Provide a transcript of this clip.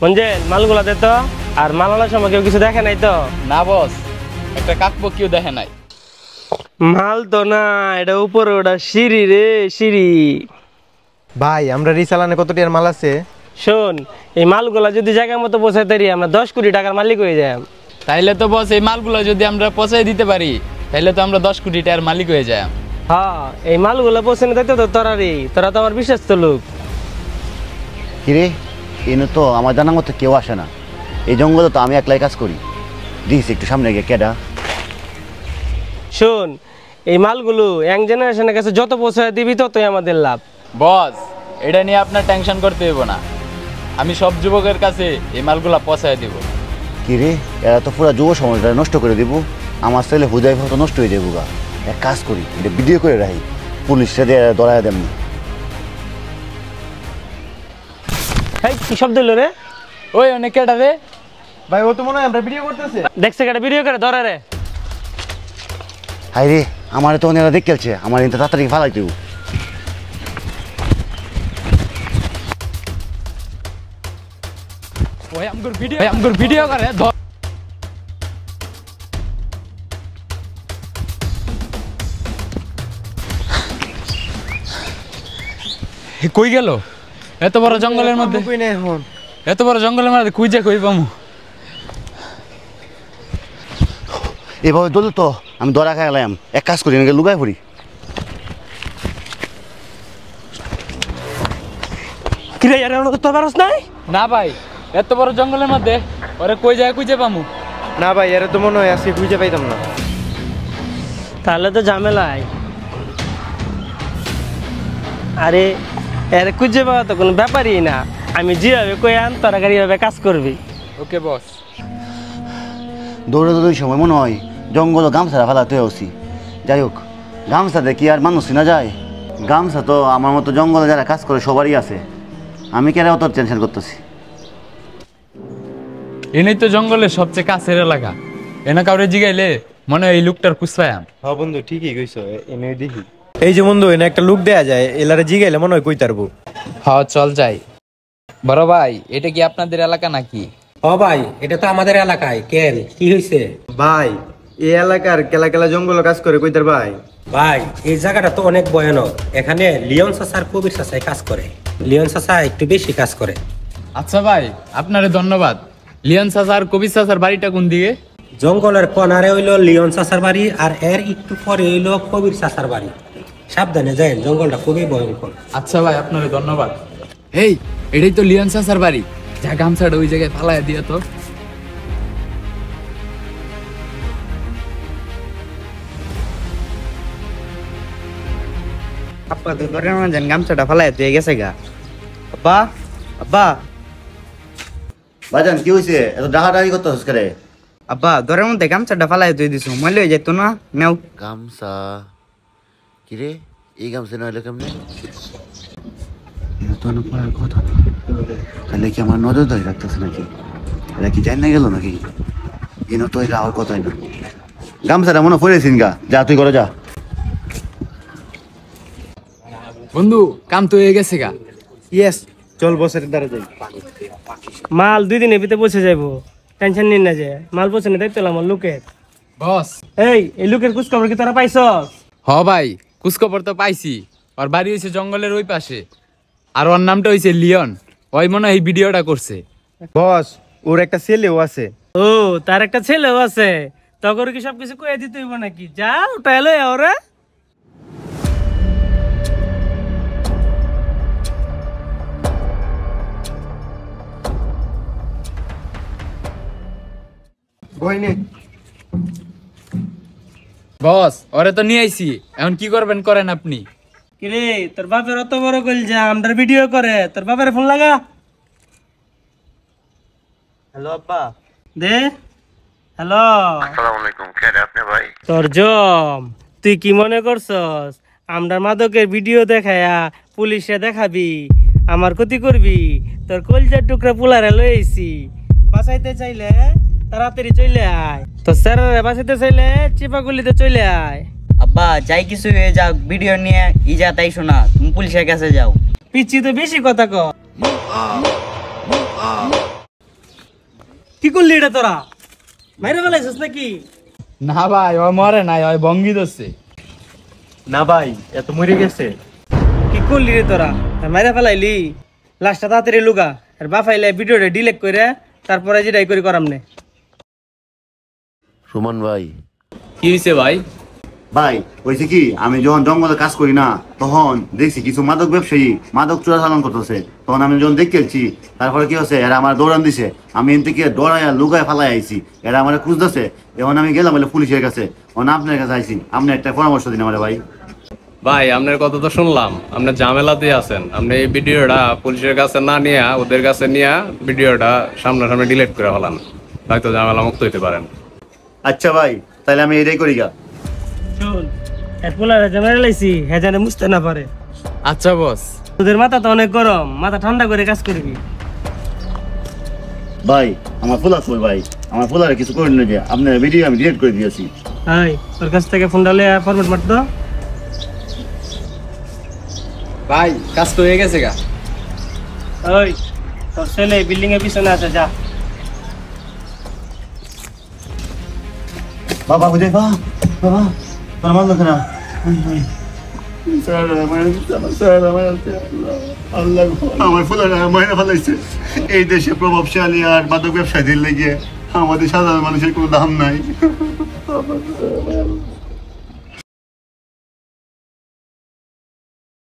মঞ্জেল মালগুলা দে তো। আর মাল আনার সময় কেউ কিছু দেখে নাই তো? না বস, একটা কাকপক্ষীও দেখে নাই। মাল তো না, এটা উপরে ওটা সিঁড়ি রে, সিঁড়ি। ভাই আমরা রিসালানে কত টাকার মাল আছে? শোন, এই মালগুলা যদি জায়গা মতো পৌঁছাতে পারি আমরা 10 কোটি টাকার মালিক হয়ে যাই। তাইলে তো বস এই মালগুলো যদি আমরা পৌঁছাই দিতে পারি তাইলে তো আমরা 10 কোটি টাকার মালিক হয়ে যাই। হ্যাঁ, এই মালগুলো পৌঁছানো দিতে তো তোরা তো আমার বিশ্বস্ত লোক। কিরে, এনে তো আমার জানার মতো কেউ আসে না। এই জঙ্গলে তো আমি একলাই কাজ করি। দিস একটু সামনে গিয়ে কেডা। শোন, এই মালগুলো ইয়াং জেনারেশনের কাছে যত পৌঁছায় দিবি ততই আমাদের লাভ। বস, এটা নিয়ে আপনার টেনশন করতে হইব না, আমি সব যুবকের কাছে এই মালগুলা পৌঁছায় দিব। কিরে, এরা তো পুরো যুব সমাজটা নষ্ট করে দিব। আমার ছেলে হুদাই তো নষ্ট হয়ে যাবো গা। এক কাজ করি, এটা ভিডিও করে রাখি, পুলিশে দিয়ে ধরায় দেন। এই কি শব্দ হলো রে? ওই অনেক কেটা রে? ভাই ও তো মনে হয় আমরা ভিডিও করতেছে। দেখছে কেটা ভিডিও করে ধরে রে? হাই রে, আমার তো ওনারা দেখছে, আমার কিন্তু তাড়াতাড়ি ফালাই দেবো। ওই আমগর ভিডিও করে ধর। কই গেল? এত বড় জঙ্গলের মধ্যে কই না এখন? এত বড় জঙ্গলের মধ্যে কই পামু? এভাবে দল তো আমি ধরা খাই গেলাম। এক কাজ করি, নাকি লুকায় পড়ি। কিরে আরে ওরা তো পারছ নাই? না ভাই, এত বড় জঙ্গলের মধ্যে ওরে কই যায় পামু? না ভাই এর তো মনে হয় আজকে খুঁজে পাইতাম না। তাহলে তো ঝামেলাই। আরে এর খুঁজে পাওয়া তো কোনো ব্যাপারই না। আমি যেভাবে কই আন তোরা গাড়িভাবে কাজ করবি। ওকে বস। দৌড়ে দৌড়ে সময় মনে হয় জঙ্গল গামছাটা ফেলাতে আসি। যাই হোক, গামছা দেখি আর মানুষ চিনা যায়? গামছা তো আমার মতো জঙ্গলে যারা কাজ করে সবারই আছে। আমি কেন অত টেনশন করতেছি? এনেই তো জঙ্গলের সবচেয়ে কাছের এলাকা। এনা কাউরে জিগাইলে মনে হয় এই লোকটার খুঁজপায়াম। হ্যাঁ বন্ধু ঠিকই কইছো, এনে দেখি। এই যে বন্ধু এনে একটা লুক দেয়া যায়, এলারে জিগাইলে মনে হয় কই তারবো। হ্যাঁ চল যাই। বড় ভাই, এটা কি আপনাদের এলাকা নাকি? ও ভাই, এটা তো আমাদের এলাকায়। কেন, কি হয়েছে? ভাই এই এলাকার কেলা কেলা জঙ্গল কাজ করে কই তার ভাই? ভাই এই জায়গাটা তো অনেক ভয়ানক। এখানে লিওন চাচার কবির চাচাই কাজ করে। লিওন চাচা একটু বেশি কাজ করে। আচ্ছা ভাই, আপনারে ধন্যবাদ। লিওন চাচা আর কবির চাচার বাড়িটা কোন দিকে? জঙ্গলের কোনারে হইলো লিওন চাচার বাড়ি, আর এর একটু পরে হইলো কবির চাচার বাড়ি। সাবধানে যাই, জঙ্গলটা খুবই ভয়ঙ্কর। আচ্ছা ভাই, আপনারে ধন্যবাদ। এই, এটাই তো লিওন চাচার বাড়ি। যা গামছাটা ওই জায়গায় ফালাইয়া দিয়া তো। আপা তো ধরে না জান গামছাটা ফালাই তুই গেছে গা। আব্বা আব্বা ভাইজান কি হয়েছে? এত ডাহাডাহি করতেছিস করে? আব্বা ধরের মধ্যে গামছাটা ফালাই তুই দিছো, মলে হয়ে যেত না। নেও গামছা। কিরে, এই গামছা নইলে কেমনে? তো না পড়ার কথা না। তাহলে কি আমার নজর ধরে রাখতেছে নাকি? এরা কি জান না গেল নাকি? এনে তো এটা আর কথাই না। গামছাটা মনে পড়েছিস গা। যা তুই করে যা। বন্ধু, কাম তো হয়ে গেছে গা। ইয়েস, চল বসের দ্বারা যাই। মাল 2 দিনের ভিতরে পৌঁছে যাবো, টেনশন নিন না। যে মাল পৌঁছানো দায়িত্ব আমার লোকের। বস, এই লোকের খোঁজ খবর কি তোরা পাইছস? হ ভাই, খোঁজখবর তো পাইছি। ওর বাড়ি হয়েছে জঙ্গলের ওই পাশে। আর ওর নামটা হয়েছে লিওন। ওই মনে হয় এই ভিডিওটা করছে। বস ওর একটা ছেলেও আছে। ও, তার একটা ছেলেও আছে। তখন কি সবকিছু কয়ে দিতে হইব নাকি? যা ওটা এলো ওরা। বস, ওরে তো নিয়ে আইছি, এখন কি করবেন করেন আপনি। কিরে, তোর বাপের অত বড় কইল যা আমরার ভিডিও করে, তোর বাপের ফোন লাগা। হ্যালো আব্বা। দে। হ্যালো, আসসালামু আলাইকুম। কে রে আপনি ভাই? তোর জম, তুই কি মনে করছস আমরা মাদকের ভিডিও দেখায়া পুলিশে দেখাবি, আমার ক্ষতি করবি? তোর কলজার টুকরা পুলারে লইছি। বাঁচাইতে চাইলে তাড়াতাড়ি চলে আয়। তো স্যারেরা বাঁচাইতে চাইলে চিপাগুলিতে চলে আয়। আব্বা যাই কিছু হয়ে যাক, ভিডিও নিয়ে ইজা তাই শোনা, তুমি পুলিশের কাছে যাও। পিচ্ছি তো বেশি কথা কর। কি করলি এটা তোরা মাইরে ফেলাইছিস নাকি? না ভাই ওই মরে নাই, ওই ভঙ্গি ধরছে। না ভাই এত মরে গেছে। কি করলি রে তোরা? মাইরে ফেলাইলি? লাস্টটা তাড়াতাড়ি লুকা, আর বাফাইলে ভিডিওটা ডিলিট করে তারপরে যেটাই করি করাম নে। সুমন ভাই, কি হয়েছে ভাই? ভাই হয়েছে কি, আমি যখন জঙ্গলে কাজ করি না তখন দেখছি কিছু মাদক ব্যবসায়ী মাদক চোরাচালান করতেছে। তখন আমি যখন দেখতেছি, তারপরে কি হচ্ছে, এরা আমার দৌড়ান দিছে। আমি এন থেকে দৌড়াইয়া লুকায় ফালাই আইছি, এরা আমার খুঁজতেছে। এখন আমি গেলাম বলে পুলিশের কাছে, এখন আপনার কাছে আইছি। আপনি একটা পরামর্শ দিন আমার ভাই। ভাই আপনার কথা তো শুনলাম, আপনার ঝামেলাতে আছেন। আপনি এই ভিডিওটা পুলিশের কাছে না নিয়ে ওদের কাছে নিয়ে ভিডিওটা সামনাসামনি ডিলিট করে ফেলান, হয়তো ঝামেলা মুক্ত হইতে পারেন। আচ্ছা ভাই, তাহলে আমি এটাই করি গা। শোন, এর পোলারে যে মেরে লাইছি হ্যাঁ জানে বুঝতে না পারে। আচ্ছা বস। তোদের মাথা তো অনেক গরম, মাথা ঠান্ডা করে কাজ করবি। ভাই আমার ফুল আসবে ভাই, আমার ফুলারে কিছু করে নিয়ে যে আপনার ভিডিও আমি ডিলিট করে দিয়েছি। হাই, তোর কাছ থেকে ফোনটা লয়ে ফরম্যাট মারতো। ভাই কাজ তো হয়ে গেছে গা। ওই তোর ছেলে বিল্ডিং এর পিছনে আছে, যা। বাবা বুঝে বাবা, তোর মারলো কেন? আমার ফুলারা মাইনা ফেলাইছে। এই দেশে প্রভাবশালী আর মাদক ব্যবসায়ীদের লেগে আমাদের সাধারণ মানুষের কোনো দাম নাই।